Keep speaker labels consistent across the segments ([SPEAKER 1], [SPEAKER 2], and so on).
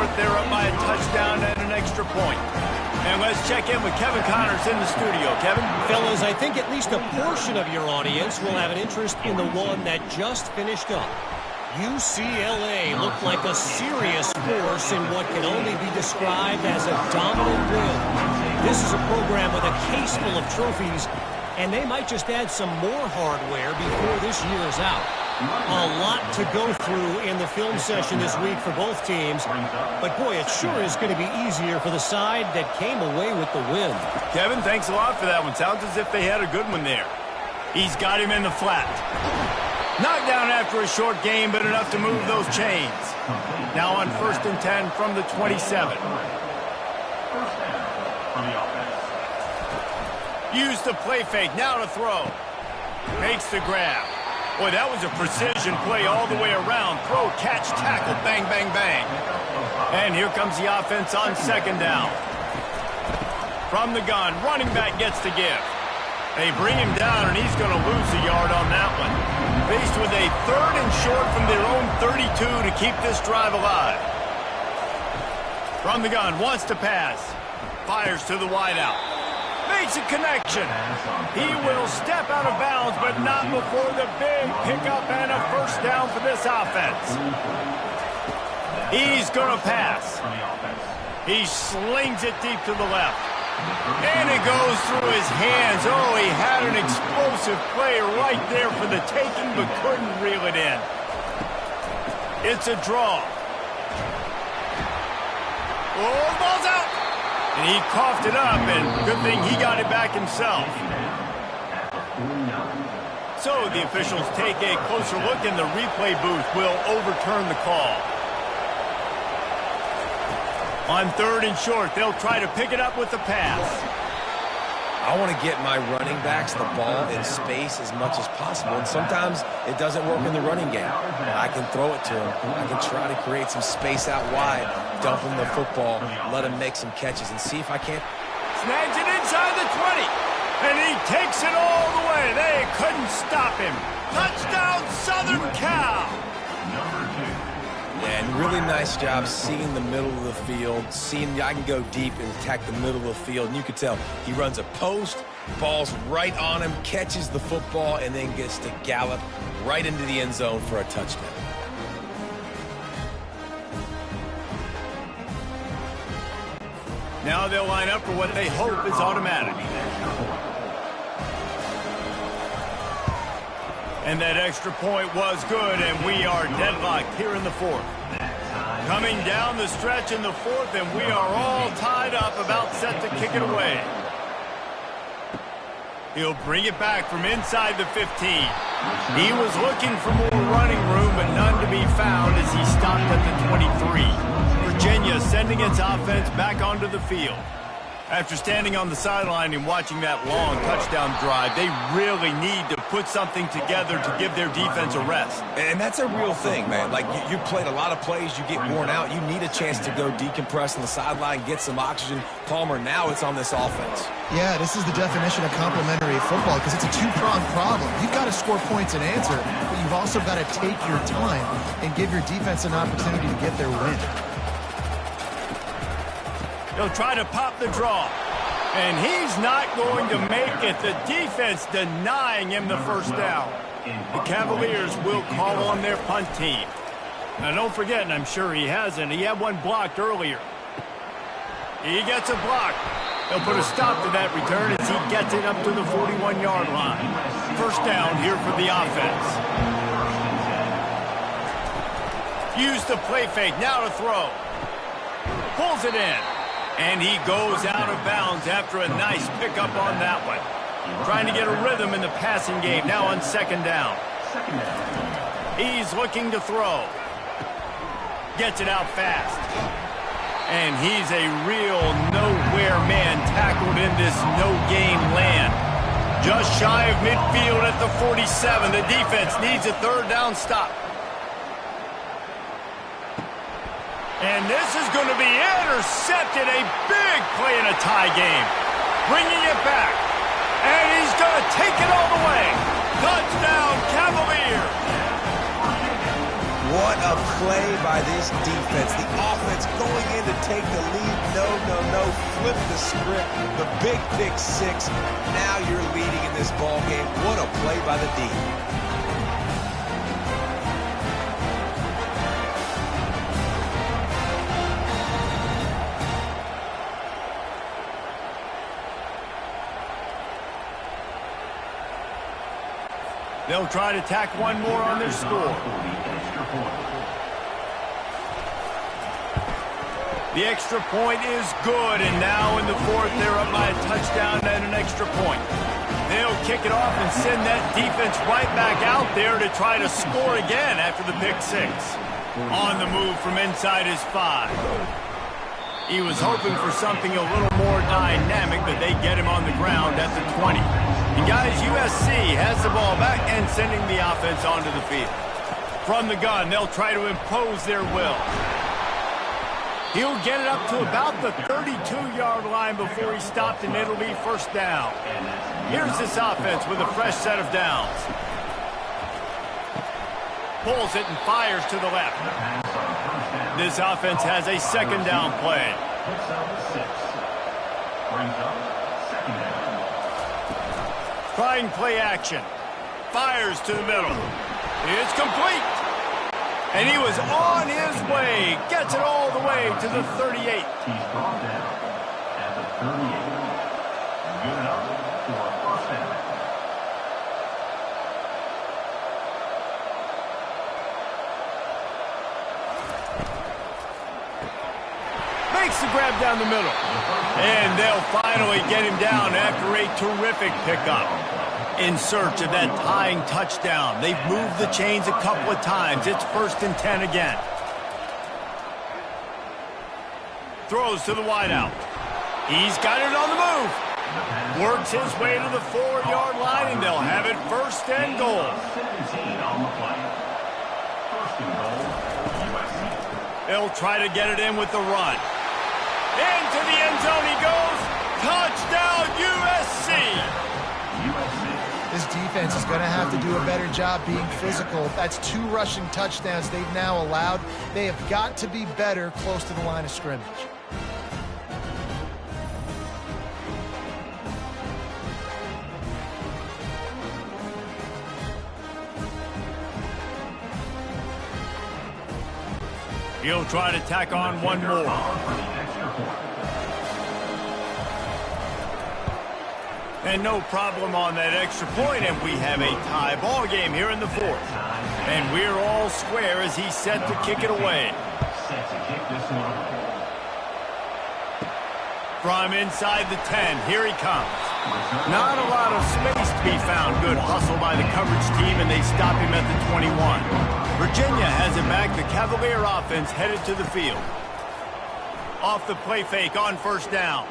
[SPEAKER 1] if they're up by a touchdown and an extra point. And let's check in with Kevin Connors in the studio. Kevin?
[SPEAKER 2] Fellas, I think at least a portion of your audience will have an interest in the one that just finished up. UCLA looked like a serious force in what can only be described as a dominant win. This is a program with a case full of trophies, and they might just add some more hardware before this year is out. A lot to go through in the film session this week for both teams, but boy, it sure is going to be easier for the side that came away with the win.
[SPEAKER 1] Kevin, thanks a lot for that one. Sounds as if they had a good one there. He's got him in the flat. Knocked down after a short game, but enough to move those chains. Now on 1st and 10 from the 27. Use the play fake, now to throw. Makes the grab. Boy, that was a precision play all the way around. Throw, catch, tackle, bang, bang, bang. And here comes the offense on 2nd down. From the gun, running back gets the give. They bring him down, and he's going to lose a yard on that one. Faced with a 3rd and short from their own 32 to keep this drive alive. From the gun, wants to pass. Fires to the wideout. Makes a connection. He will step out of bounds, but not before the big pickup and a 1st down for this offense. He's going to pass. He slings it deep to the left. And it goes through his hands. Oh, he had an explosive play right there for the taking, but couldn't reel it in. It's a draw. Oh, the ball's out. And he coughed it up, and good thing he got it back himself. So the officials take a closer look, and the replay booth will overturn the call. On 3rd and short, they'll try to pick it up with the pass.
[SPEAKER 3] I want to get my running backs the ball in space as much as possible, and sometimes it doesn't work in the running game. I can throw it to him. I can try to create some space out wide, dump him the football, let him make some catches, and see if I can't.
[SPEAKER 1] Snags it inside the 20, and he takes it all the way. They couldn't stop him. Touchdown, Southern Cal!
[SPEAKER 3] And really nice job seeing the middle of the field, seeing I can go deep and attack the middle of the field. And you can tell he runs a post, ball's right on him, catches the football, and then gets to gallop right into the end zone for a touchdown.
[SPEAKER 1] Now they'll line up for what they hope is automatic. And that extra point was good, and we are deadlocked here in the 4th. Coming down the stretch in the 4th, and we are all tied up, about set to kick it away. He'll bring it back from inside the 15. He was looking for more running room, but none to be found as he stopped at the 23. Virginia sending its offense back onto the field. After standing on the sideline and watching that long touchdown drive, they really need to put something together to give their defense a rest.
[SPEAKER 3] And that's a real thing, man. Like, you played a lot of plays, you get worn out, you need a chance to go decompress on the sideline, get some oxygen. Palmer, now it's on this offense.
[SPEAKER 4] Yeah, this is the definition of complementary football because it's a two-pronged problem. You've got to score points and answer, but you've also got to take your time and give your defense an opportunity to get their win.
[SPEAKER 1] He'll try to pop the draw. And he's not going to make it. The defense denying him the 1st down. The Cavaliers will call on their punt team. Now, don't forget, and I'm sure he hasn't, he had one blocked earlier. He gets a block. They'll put a stop to that return as he gets it up to the 41-yard line. 1st down here for the offense. Use the play fake, now to throw. Pulls it in. And he goes out of bounds after a nice pickup on that one. Trying to get a rhythm in the passing game now on 2nd down. He's looking to throw. Gets it out fast. And he's a real nowhere man tackled in this no-gain land. Just shy of midfield at the 47. The defense needs a 3rd down stop. And this is going to be intercepted. A big play in a tie game. Bringing it back. And he's going to take it all the way. Touchdown, Cavaliers.
[SPEAKER 3] What a play by this defense. The offense going in to take the lead. No. Flip the script. The big pick six. Now you're leading in this ball game. What a play by the D.
[SPEAKER 1] They'll try to tack one more on their score. The extra point is good, and now in the fourth, they're up by a touchdown and an extra point. They'll kick it off and send that defense right back out there to try to score again after the pick six. On the move from inside his 5. He was hoping for something a little more dynamic, but they get him on the ground at the 20. And guys, USC has the ball back and sending the offense onto the field. From the gun, they'll try to impose their will. He'll get it up to about the 32-yard line before he stopped, and it'll be first down. Here's this offense with a fresh set of downs. Pulls it and fires to the left. This offense has a second down play. Trying play action. Fires to the middle. It's complete. And he was on his way. Gets it all the way to the 38.
[SPEAKER 5] He's brought down at the 38. Good enough for a first down.
[SPEAKER 1] Makes the grab down the middle. And they'll finally get him down after a terrific pickup. In search of that tying touchdown. They've moved the chains a couple of times. It's 1st and 10 again. Throws to the wideout. He's got it on the move. Works his way to the 4-yard line, and they'll have it 1st and goal.
[SPEAKER 5] 17 on the play. 1st and goal, USC.
[SPEAKER 1] They'll try to get it in with the run. Into the end zone he goes. Touchdown, USC.
[SPEAKER 4] This defense is going to have to do a better job being physical. That's 2 rushing touchdowns they've now allowed. They have got to be better close to the line of scrimmage.
[SPEAKER 1] He'll try to tack on one more. And no problem on that extra point, and we have a tie ball game here in the 4th. And we're all square as he's set to kick it away.
[SPEAKER 5] Set to kick this one away.
[SPEAKER 1] From inside the 10, here he comes. Not a lot of space to be found. Good hustle by the coverage team, and they stop him at the 21. Virginia has it back. The Cavalier offense headed to the field. Off the play fake on 1st down.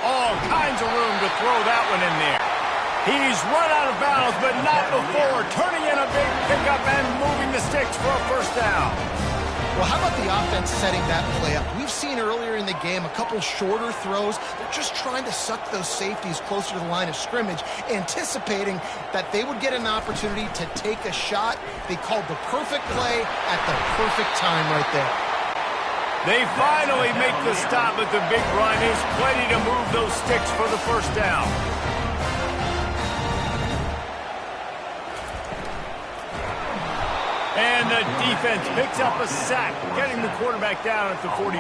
[SPEAKER 1] All kinds of room to throw that one in there. He's run out of bounds, but not before turning in a big pickup and moving the sticks for a 1st down.
[SPEAKER 4] Well, how about the offense setting that play up? We've seen earlier in the game a couple shorter throws. They're just trying to suck those safeties closer to the line of scrimmage, anticipating that they would get an opportunity to take a shot. They called the perfect play at the perfect time right there.
[SPEAKER 1] They finally make the stop, but the big run is plenty to move those sticks for the 1st down. And the defense picks up a sack, getting the quarterback down at the 44.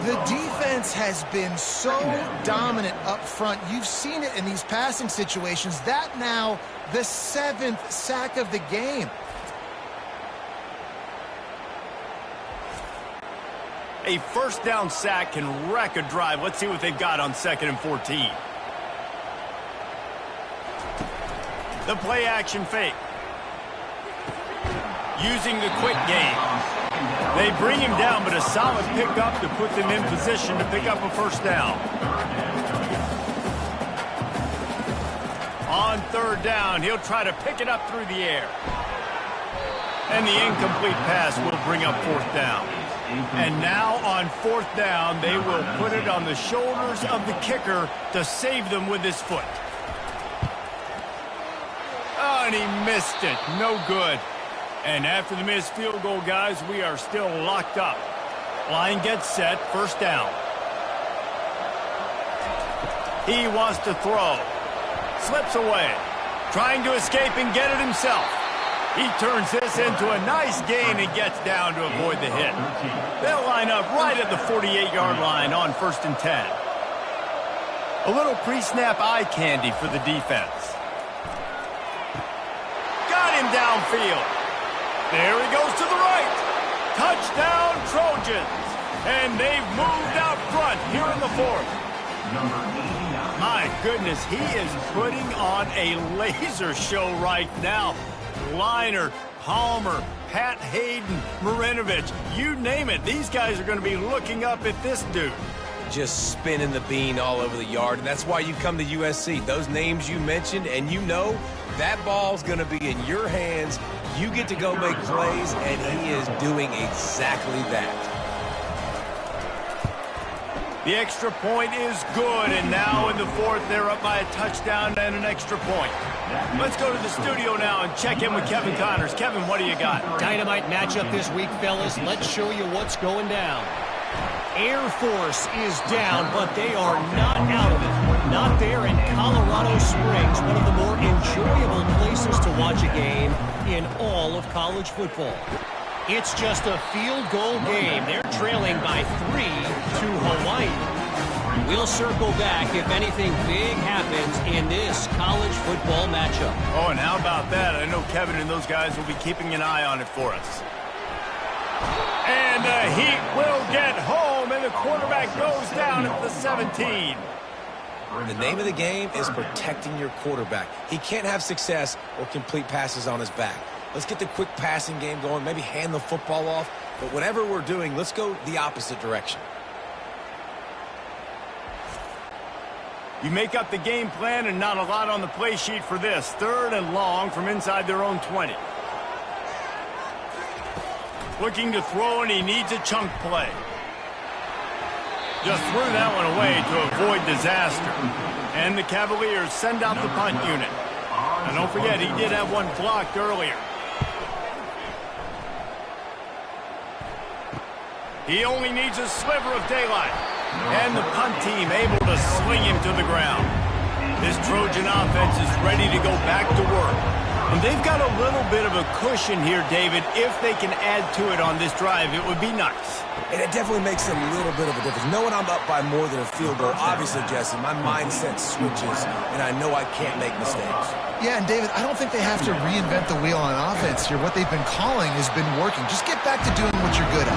[SPEAKER 4] The defense has been so dominant up front. You've seen it in these passing situations. That now the 7th sack of the game.
[SPEAKER 1] A 1st down sack can wreck a drive. Let's see what they've got on 2nd and 14. The play action fake. Using the quick game. They bring him down, but a solid pickup to put them in position to pick up a 1st down. On 3rd down, he'll try to pick it up through the air. And the incomplete pass will bring up 4th down. And now on 4th down, they will put it on the shoulders of the kicker to save them with his foot. Oh, and he missed it. No good. And after the missed field goal, guys, we are still locked up. Line gets set, first down. He wants to throw. Slips away. Trying to escape and get it himself. He turns this into a nice gain and gets down to avoid the hit. They'll line up right at the 48-yard line on 1st and 10. A little pre-snap eye candy for the defense. Got him downfield. There he goes to the right. Touchdown, Trojans. And they've moved out front here in the 4th. My goodness, he is putting on a laser show right now. Leinart, Palmer, Pat Hayden, Marinovich, you name it. These guys are going to be looking up at this dude.
[SPEAKER 3] Just spinning the bean all over the yard, and that's why you come to USC. Those names you mentioned, and you know that ball's going to be in your hands. You get to go make plays, and he is doing exactly that.
[SPEAKER 1] The extra point is good, and now in the 4th, they're up by a touchdown and an extra point. Let's go to the studio now and check in with Kevin Connors. Kevin, what do you got?
[SPEAKER 2] Dynamite matchup this week, fellas. Let's show you what's going down. Air Force is down, but they are not out of it. Not there in Colorado Springs, one of the more enjoyable places to watch a game in all of college football. It's just a field goal game. They're trailing by 3 to Hawaii. We'll circle back if anything big happens in this college football matchup.
[SPEAKER 1] Oh, and how about that? I know Kevin and those guys will be keeping an eye on it for us. And the Heat will get home, and the quarterback goes down at the 17.
[SPEAKER 3] The name of the game is protecting your quarterback. He can't have success or complete passes on his back. Let's get the quick passing game going, maybe hand the football off. But whatever we're doing, let's go the opposite direction.
[SPEAKER 1] You make up the game plan and not a lot on the play sheet for this. 3rd and long from inside their own 20. Looking to throw, and he needs a chunk play. Just threw that one away to avoid disaster. And the Cavaliers send out the punt unit. And don't forget, he did have one blocked earlier. He only needs a sliver of daylight. And the punt team able to sling him to the ground. This Trojan offense is ready to go back to work. And they've got a little bit of a cushion here, David. If they can add to it on this drive, it would be nice.
[SPEAKER 3] And it definitely makes a little bit of a difference. Knowing I'm up by more than a field goal, obviously, Jesse, my mindset switches, and I know I can't make mistakes.
[SPEAKER 4] Yeah, and David, I don't think they have to reinvent the wheel on offense here. What they've been calling has been working. Just get back to doing what you're good at.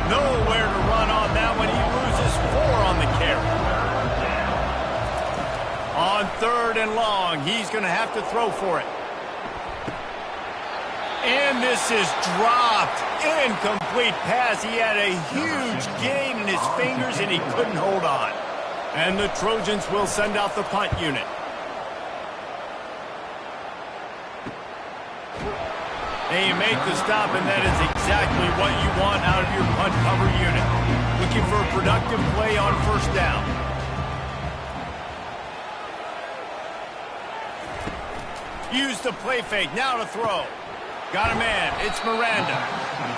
[SPEAKER 1] Nowhere to run on that one. He loses 4 on the carry. On 3rd and long, he's going to have to throw for it. And this is dropped. Incomplete pass. He had a huge gain in his fingers, and he couldn't hold on. And the Trojans will send out the punt unit. And you make the stop, and that is exactly what you want out of your punt cover unit. Looking for a productive play on 1st down. Use the play fake. Now to throw. Got a man. It's Miranda.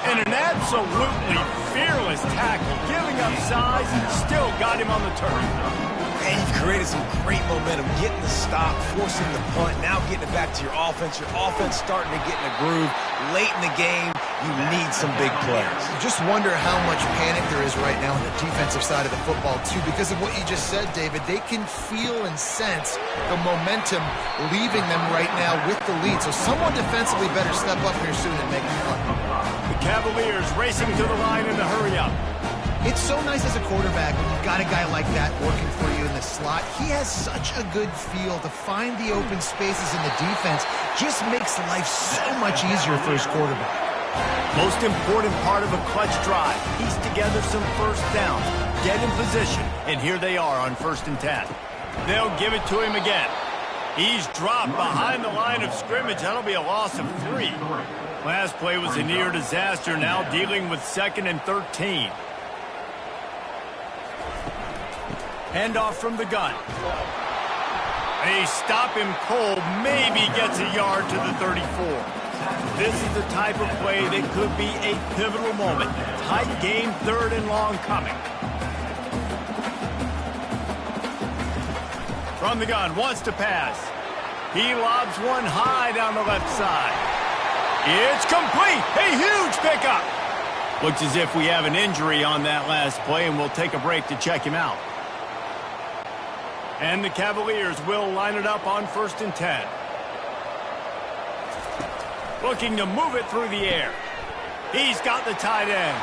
[SPEAKER 1] And an absolutely fearless tackle. Giving up size and still got him on the turn.
[SPEAKER 3] And you've created some great momentum. Getting the stop, forcing the punt, now getting it back to your offense. Your offense starting to get in a groove. Late in the game, you need some big plays.
[SPEAKER 4] You just wonder how much panic there is right now on the defensive side of the football, too, because of what you just said, David. They can feel and sense the momentum leaving them right now with the lead. So someone defensively better step up here soon and make a punt.
[SPEAKER 1] The Cavaliers racing to the line in the hurry-up.
[SPEAKER 4] It's so nice as a quarterback when you've got a guy like that working for you in the slot. He has such a good feel to find the open spaces in the defense. Just makes life so much easier for his quarterback.
[SPEAKER 1] Most important part of a clutch drive. Piece together some first downs. Get in position. And here they are on 1st and 10. They'll give it to him again. He's dropped behind the line of scrimmage. That'll be a loss of 3. Last play was a near disaster. Now dealing with 2nd and 13. Handoff from the gun. They stop him cold. Maybe gets a yard to the 34. This is the type of play that could be a pivotal moment. Tight game, 3rd and long coming. From the gun, wants to pass. He lobs one high down the left side. It's complete. A huge pickup. Looks as if we have an injury on that last play, and we'll take a break to check him out. And the Cavaliers will line it up on 1st and 10. Looking to move it through the air. He's got the tight end.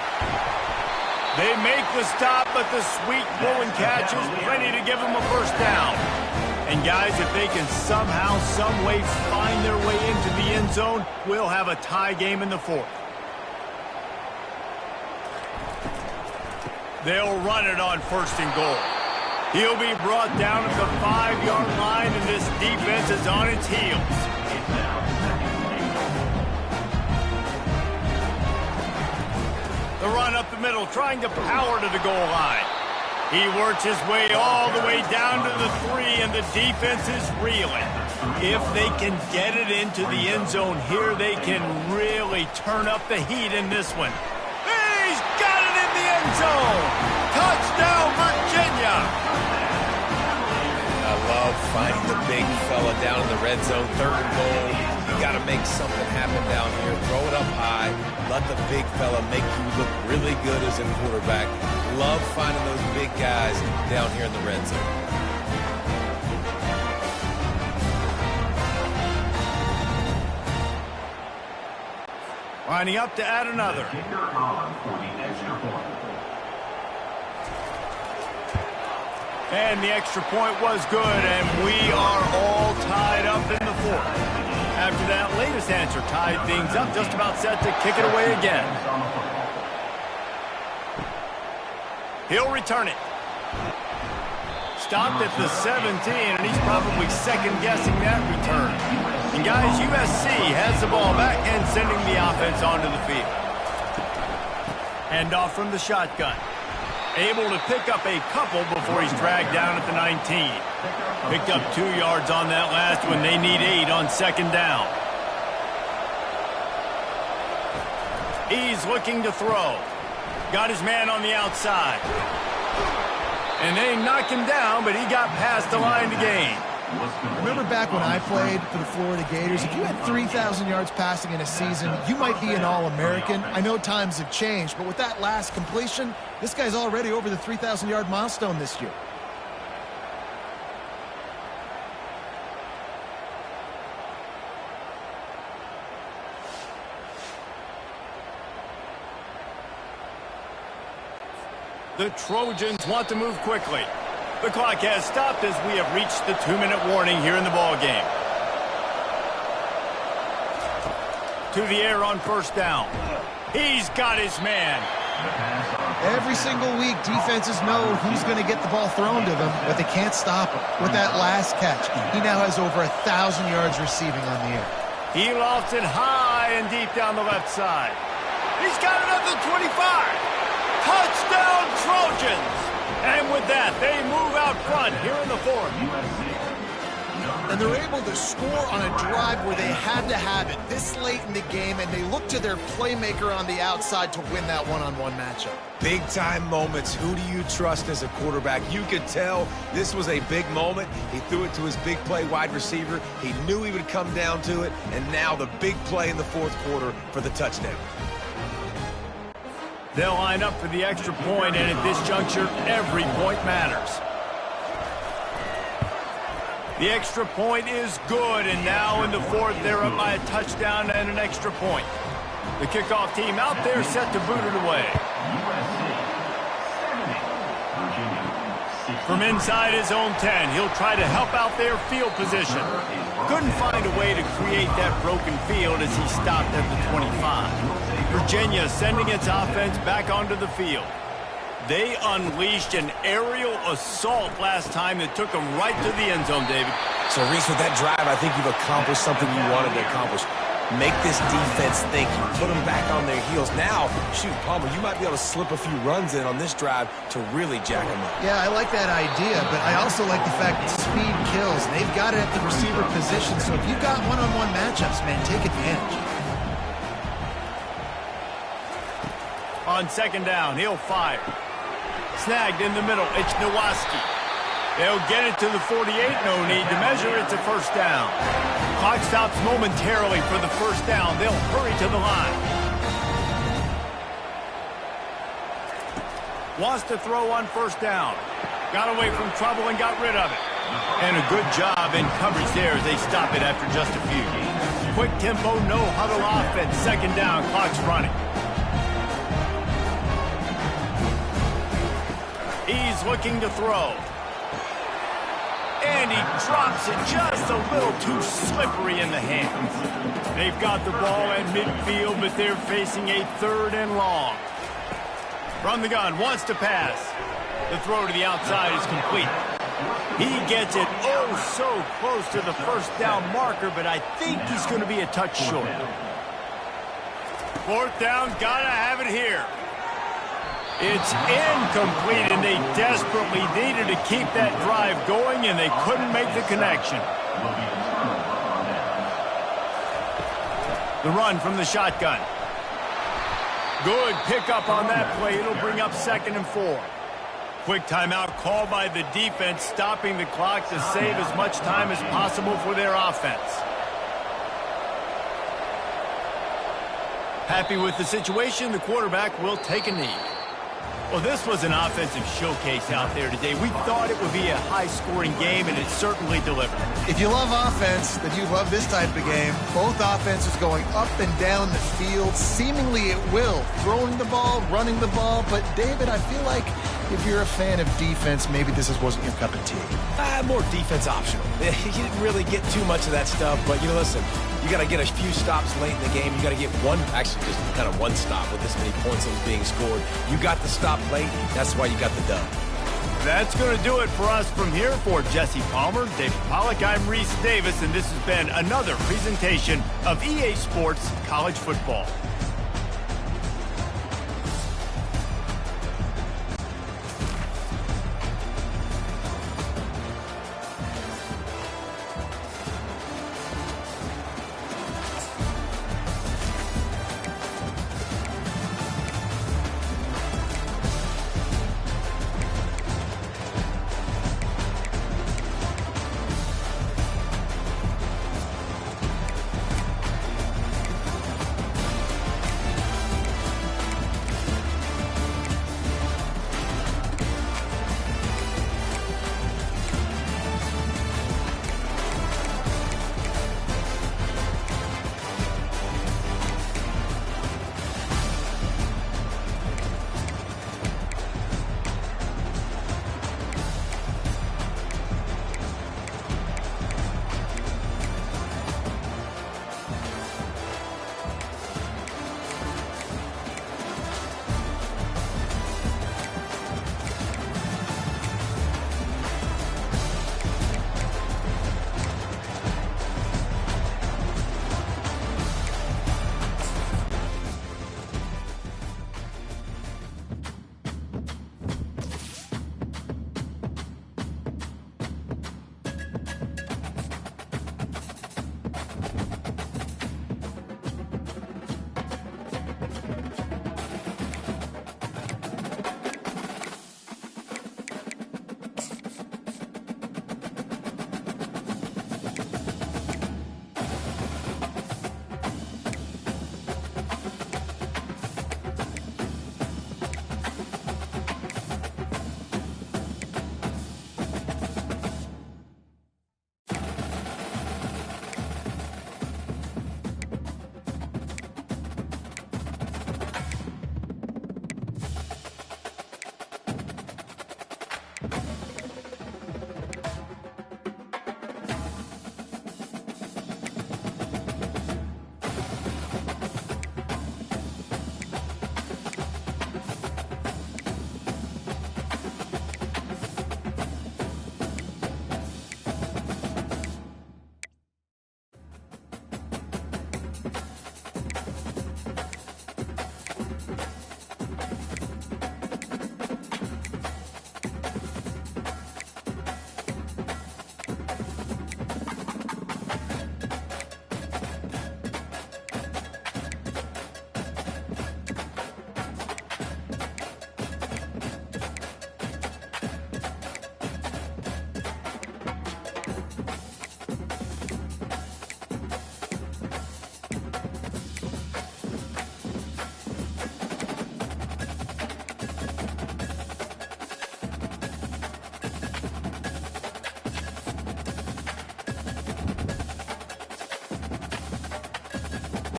[SPEAKER 1] They make the stop, but the sweet throw and catch is plenty to give them a 1st down. And guys, if they can somehow, some way find their way into the end zone, we'll have a tie game in the 4th. They'll run it on 1st and goal. He'll be brought down at the 5-yard line, and this defense is on its heels. The run up the middle, trying to power to the goal line. He works his way all the way down to the 3, and the defense is reeling. If they can get it into the end zone here, they can really turn up the heat in this one. He's got it in the end zone! Touchdown, Virginia!
[SPEAKER 3] I love finding the big fella down in the red zone, 3rd and goal. You got to make something happen down here. Throw it up high. Let the big fella make you look really good as a quarterback. Love finding those big guys down here in the red zone.
[SPEAKER 1] Lining up to add another. And the extra point was good, and we are all tied up in the 4th. After that latest answer tied things up, just about set to kick it away again. He'll return it. Stopped at the 17, and he's probably second-guessing that return. And guys, USC has the ball back and sending the offense onto the field. Handoff from the shotgun. Able to pick up a couple before he's dragged down at the 19. Picked up 2 yards on that last one. They need 8 on 2nd down. He's looking to throw. Got his man on the outside. And they knocked him down, but he got past the line to gain.
[SPEAKER 4] Remember back when I played for the Florida Gators, if you had 3,000 yards passing in a season, you might be an All-American. I know times have changed, but with that last completion, this guy's already over the 3,000-yard milestone this year.
[SPEAKER 1] The Trojans want to move quickly. The clock has stopped as we have reached the 2-minute warning here in the ball game. To the air on 1st down. He's got his man.
[SPEAKER 4] Every single week, defenses know who's going to get the ball thrown to them, but they can't stop him. With that last catch, he now has over 1,000 yards receiving on the air.
[SPEAKER 1] He lofts it high and deep down the left side. He's got it up to 25. Touchdown, Trojans! And with that, they move out front here in the 4th.
[SPEAKER 4] And they're able to score on a drive where they had to have it this late in the game, and they look to their playmaker on the outside to win that one-on-one matchup.
[SPEAKER 3] Big-time moments. Who do you trust as a quarterback? You could tell this was a big moment. He threw it to his big play wide receiver. He knew he would come down to it, and now the big play in the 4th quarter for the touchdown.
[SPEAKER 1] They'll line up for the extra point, and at this juncture, every point matters. The extra point is good, and now in the 4th, they're up by a touchdown and an extra point. The kickoff team out there set to boot it away. From inside his own 10, he'll try to help out their field position. Couldn't find a way to create that broken field as he stopped at the 25. Virginia sending its offense back onto the field. They unleashed an aerial assault last time that took them right to the end zone, David.
[SPEAKER 3] So, Reese, with that drive, I think you've accomplished something you wanted to accomplish. Make this defense think. You put them back on their heels. Now, shoot, Palmer, you might be able to slip a few runs in on this drive to really jack them up.
[SPEAKER 4] Yeah, I like that idea, but I also like the fact that speed kills. They've got it at the receiver position, so if you've got one-on-one matchups, man, take advantage.
[SPEAKER 1] on second down. He'll fire. Snagged in the middle. It's Nowaski. They'll get it to the 48. No need to measure. It's a first down. Clock stops momentarily for the first down. They'll hurry to the line. Wants to throw on first down. Got away from trouble and got rid of it. And a good job in coverage there as they stop it after just a few. Quick tempo, no huddle offense. Second down, clock's running. He's looking to throw. And he drops it just a little too slippery in the hands. They've got the ball at midfield, but they're facing a third and long. From the gun, wants to pass. The throw to the outside is complete. He gets it oh so close to the first down marker, but I think he's going to be a touch short. Fourth down, gotta have it here. It's incomplete, and they desperately needed to keep that drive going, and they couldn't make the connection. The run from the shotgun. Good pickup on that play. It'll bring up 2nd and 4. Quick timeout called by the defense, stopping the clock to save as much time as possible for their offense. Happy with the situation, the quarterback will take a knee. Well, this was an offensive showcase out there today. We thought it would be a high-scoring game, and it certainly delivered.
[SPEAKER 4] If you love offense, then you love this type of game. Both offenses going up and down the field, seemingly at will. Throwing the ball, running the ball. But, David, I feel like if you're a fan of defense, maybe this wasn't your cup of tea.
[SPEAKER 3] More defense optional. You didn't really get too much of that stuff, but, listen, you got to get a few stops late in the game. You got to get actually just kind of one stop with this many points that was being scored. You got the stop late. That's why you got the dub.
[SPEAKER 1] That's going to do it for us from here. For Jesse Palmer, David Pollack, I'm Reese Davis, and this has been another presentation of EA Sports College Football.